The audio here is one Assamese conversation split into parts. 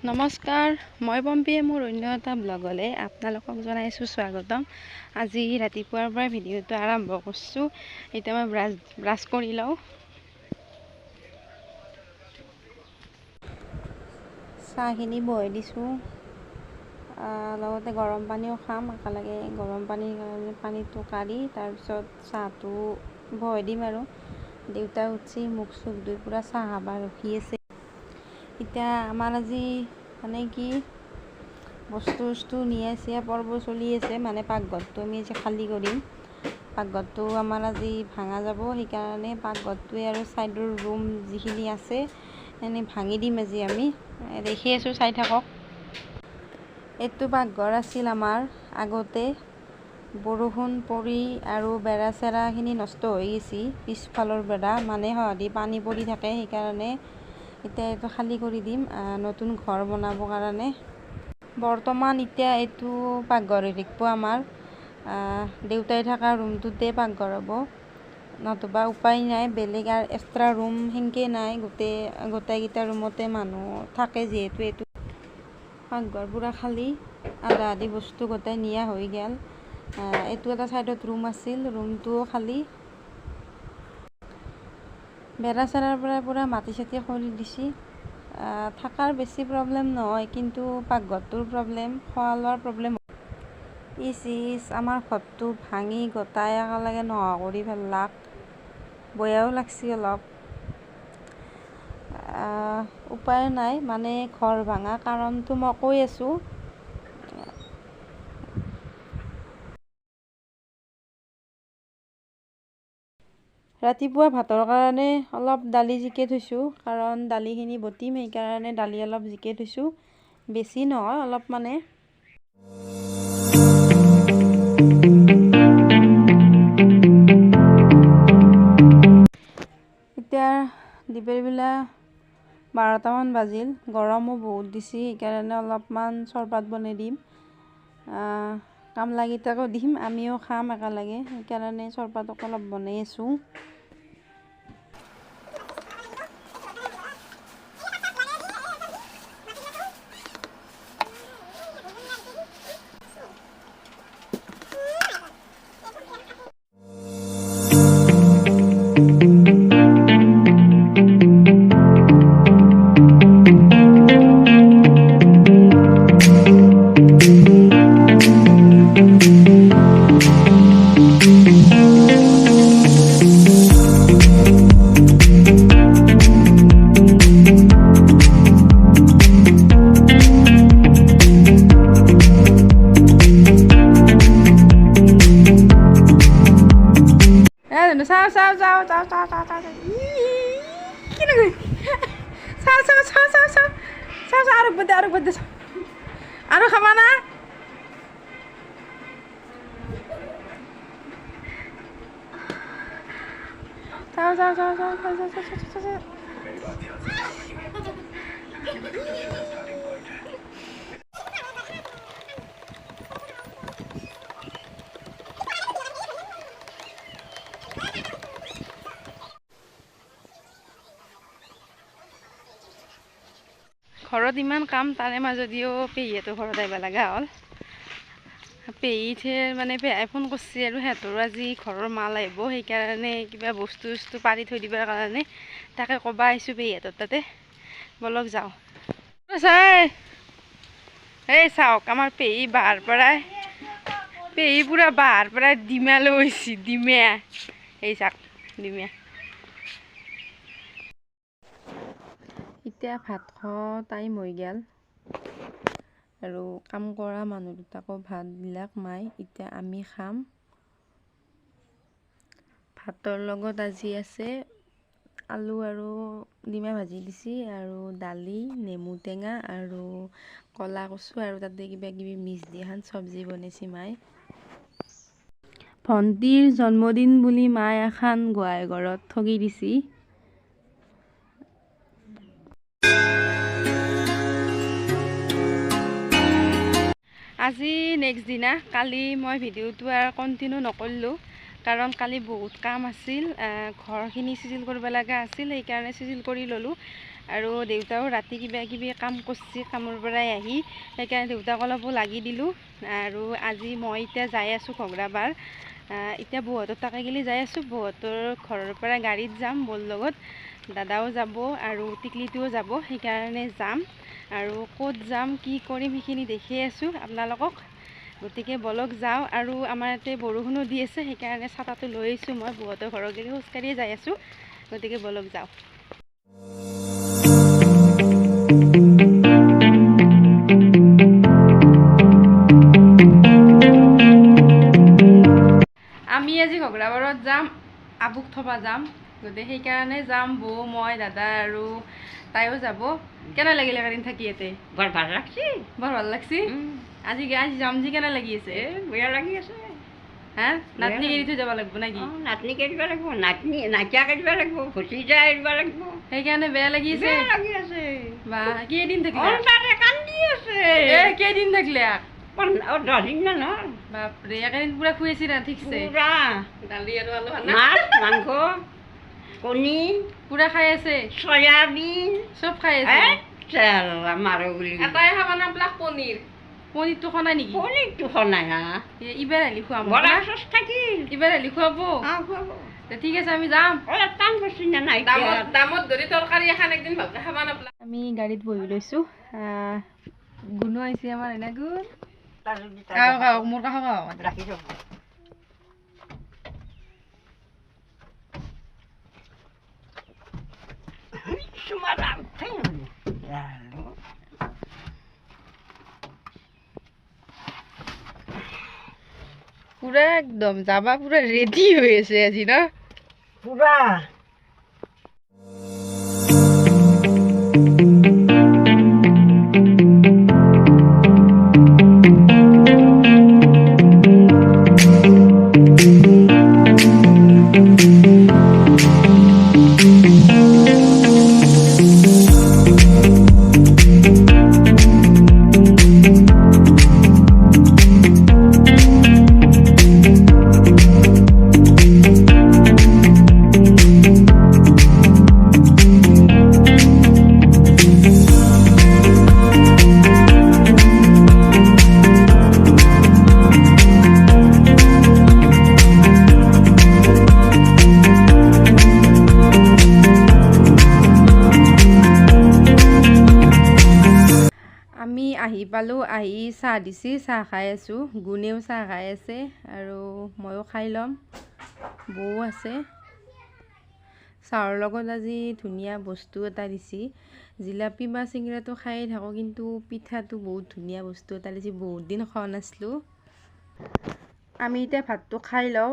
নমস্কাৰ, মই পম্পীয়ে মোৰ অন্য এটা ব্লগলৈ আপোনালোকক জনাইছোঁ স্বাগতম। আজি ৰাতিপুৱাৰ পৰা ভিডিঅ'টো আৰম্ভ কৰিছোঁ। এতিয়া মই ব্ৰাছ কৰি লওঁ। চাহখিনি বহাই দিছোঁ, লগতে গৰম পানীও খাম। একেলগে গৰম পানীৰ কাৰণে পানীটো কাঢ়ি তাৰপিছত চাহটো বহাই দিম আৰু। দেউতা উঠি মুখ চুখ ধুই পূৰা চাহ খাব ৰখি আছে। এতিয়া আমাৰ আজি মানে কি বস্তু নিয়া চিয়া পৰ্ব চলি আছে, মানে পাকঘৰটো আমি আজি খালী কৰিম। পাকঘৰটো আমাৰ আজি ভাঙা যাব, সেইকাৰণে পাকঘৰটোৱে আৰু ছাইডৰ ৰুম যিখিনি আছে এনেই ভাঙি দিম আজি আমি। দেখি আছোঁ, চাই থাকক। এইটো পাকঘৰ আছিল আমাৰ আগতে, বৰষুণ পৰি আৰু বেৰা চেৰাখিনি নষ্ট হৈ গৈছে। পিছফালৰ বেৰা মানে সহজে পানী পৰি থাকে, সেইকাৰণে এতিয়া এইটো খালী কৰি দিম নতুন ঘৰ বনাবৰ কাৰণে। বৰ্তমান এতিয়া এইটো পাকঘৰ হৈ থাকিব আমাৰ। দেউতাই থকা ৰুমটোতে পাকঘৰ হ'ব, নতুবা উপায় নাই, বেলেগ আৰু এক্সট্ৰা ৰুম সেনেকৈ নাই। গোটেইকেইটা ৰুমতে মানুহ থাকে যিহেতু এইটো পাকঘৰ পূৰা খালী, আধা আধি বস্তু গোটেই নিয়া হৈ গ'ল। এইটো এটা ছাইডত ৰুম আছিল, ৰুমটোও খালী। বেৰা চেৰাৰ পৰা পূৰা মাটি চাটি খৰি দিছে। থকাৰ বেছি প্ৰব্লেম নহয়, কিন্তু পাকঘৰটোৰ প্ৰব্লেম, খোৱা লোৱাৰ প্ৰব্লেম। আমাৰ ঘৰটো ভাঙি গোটাই একেলগে নোহোৱা কৰি পেলাক। বেয়াও লাগছে অলপ। উপায় নাই, মানে ঘৰ ভাঙা কাৰণটো মই কৈ আছোঁ। ৰাতিপুৱা ভাতৰ কাৰণে অলপ দালি জিকাই থৈছোঁ, কাৰণ দালিখিনি বটিম, সেইকাৰণে দালি অলপ জিকাই থৈছোঁ। বেছি নহয়, অলপ মানে। এতিয়া দুপৰবেলা 12টামান বাজিল, গৰমো বহুত দিছে, সেইকাৰণে অলপমান চৰবত বনাই দিম। কামলাগিটাকো দিম, আমিও খাম একেলগে, সেইকাৰণে চৰবতকে অলপ বনাই আছোঁ। আৰু খাবা না? ঘৰত ইমান কাম, তাৰে মাজদিও পেহীহঁতৰ ঘৰত আহিব লগা হ'ল। পেহীয়ে মানে পেহাই ফোন কৰিছে আৰু সিহঁতৰো আজি ঘৰৰ মাল আহিব, সেইকাৰণে কিবা বস্তু পাৰি থৈ দিবৰ কাৰণে তাকে ক'ব আহিছোঁ পেহীহঁতৰ তাতে। বলক যাওঁ। এই চাওক, আমাৰ পেহী বাহাৰ পৰাই পূৰা বাহাৰ পৰাই ডিমা লৈ আহিছে, ডিমা। এই চাওক ডিমা। এতিয়া ভাত খোৱা টাইম হৈ গ'ল আৰু কাম কৰা মানুহ দুটাকো ভাতবিলাক মাই এতিয়া আমি খাম। ভাতৰ লগত আজি আছে আলু আৰু ডিমা ভাজি দিছে, আৰু দালি, নেমু টেঙা আৰু কলা কচু, আৰু তাতে কিবা কিবি মিক্স দি এখন চব্জি বনাইছে মায়ে। ভণ্টিৰ জন্মদিন বুলি মায়ে এখন গোৱাই ঘৰত ঠগি দিছে। আজি নেক্সট দিনা, কালি মই ভিডিঅ'টো আৰু কণ্টিনিউ নকৰিলোঁ, কাৰণ কালি বহুত কাম আছিল, ঘৰখিনি চিজিল কৰিব লগা আছিল, সেইকাৰণে চিজিল কৰি ল'লোঁ। আৰু দেউতাও ৰাতি কিবা কিবি কাম কৰিছে, কামৰ পৰাই আহি, সেইকাৰণে দেউতাক অলপো লাগি দিলোঁ। আৰু আজি মই এতিয়া যাই আছোঁ ঘগ্ৰাবাৰ। এতিয়া বৌহঁতৰ তাকে গেলি যাই আছোঁ। বৌহঁতৰ ঘৰৰ পৰা গাড়ীত যাম, বৌৰ লগত দাদাও যাব আৰু টিকলিটোও যাব, সেইকাৰণে যাম। আৰু ক'ত যাম, কি কৰিম, সেইখিনি দেখি আছোঁ আপোনালোকক। গতিকে বলক যাওঁ। আৰু আমাৰ ইয়াতে বৰষুণো দি আছে, সেইকাৰণে ছাতাটো লৈ আহিছোঁ মই। বৌহঁতৰ ঘৰৰ গেলি খোজকাঢ়িয়ে যাই আছোঁ। গতিকে বলক যাওঁ। আমি আজি ঘগ্ৰাবাৰত যাম, আবুক থবা যাম। গতিকে সেইকাৰণে যাম, বৌ, মই, দাদা আৰু তাইও যাব। কেনে লাগিলে এদিন থাকি ইয়াতে? বৰ ভাল লাগছি। বৰ ভাল লাগছি। আজি যাম যি কেনে লাগি আছে? বেয়া লাগি আছে। হা, নাতনি এৰি থৈ যাব লাগিব নাকি? নাতনিক এৰিব লাগিব, নাইকিয়াক এৰিব লাগিব, ভতিজা এৰিব লাগিব। সেইকাৰণে বেয়া লাগি আছে? বেয়া লাগি আছে। বা কেইদিন থাকিলে? অন্তাৰে কান্দি আছে। কেইদিন থাকিলে? 10 দিন মান হ'ল। বাপৰে, একেদিন পুৰা খুৱাইছি না? ঠিকছে পুৰা দালি আৰু আলু মাছ, মাংস, কণী পুৰা খাই আছে, চয়াবিন চব খাই আছে। মাৰো বুলি এটাই খাবা না বিলাক পনীৰ? পনীৰটো খনাই নেকি? পনীৰটো খনাই হা ইবাৰ আহিলি খুৱাম, বৰ আফচোচ থাকিল। ইবাৰ আহিলি খুৱাব। খুৱাব। ঠিক আছে, আমি যাম। অলপ টান কৰিছি না নাই দামত ধৰি তৰকাৰী এখন একদিন ভালকে খাবা নাপলা। আমি গাড়ীত বহি লৈছোঁ। গুণো আহিছে আমাৰ, এনে গুণ মোৰ কাষ ৰাখি থব। পুৰা একদম যাবা, পুৰা ৰেডি হৈ আছে আজি ন? পুৰা আমি আহি পালোঁ, আহি চাহ দিছি, চাহ খাই আছোঁ। গুণেও চাহ খাই আছে আৰু ময়ো খাই ল'ম, বৌ আছে। চাহৰ লগত আজি ধুনীয়া বস্তু এটা দিছি, জিলাপি বা চিংৰাটো খায়ে থাকোঁ, কিন্তু পিঠাটো বহুত ধুনীয়া বস্তু এটা দিছি, বহুত দিন খোৱা নাছিলোঁ। আমি এতিয়া ভাতটো খাই লওঁ।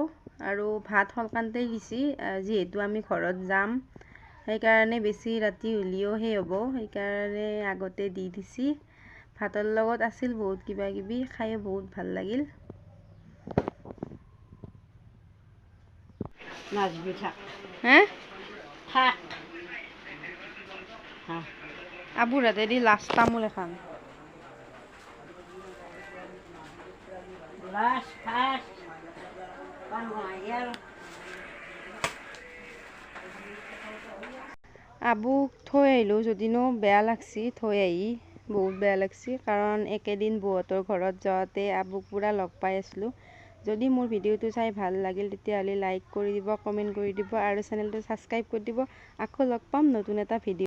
আৰু ভাত সোনকালতেই দিছি, যিহেতু আমি ঘৰত যাম, সেইকাৰণে বেছি ৰাতি হ'লেও সেই হ'ব, সেইকাৰণে আগতে দি দিছি। ভাতৰ লগত আছিল বহুত কিবা কিবি, খাই বহুত ভাল লাগিল। নাচবি থাক। হে থাক। আবুৰ হাতেদি লাষ্ট তামোল এখন। লাষ্ট ফাৰ্ষ্ট আবুক থৈ আহিলোঁ, যদিনো বেয়া লাগছি থৈ আহি, বহুত বেয়া লাগছি। কাৰণ একেদিন বৌহঁতৰ ঘৰত যাওঁতে আবুক পুৰা লগ পাই আছিলোঁ। যদি মোৰ ভিডিঅ'টো চাই ভাল লাগিল, তেতিয়াহ'লে লাইক কৰি দিব, কমেণ্ট কৰি দিব আৰু চেনেলটো ছাবস্ক্ৰাইব কৰি দিব। আকৌ লগ পাম নতুন এটা ভিডিঅ'।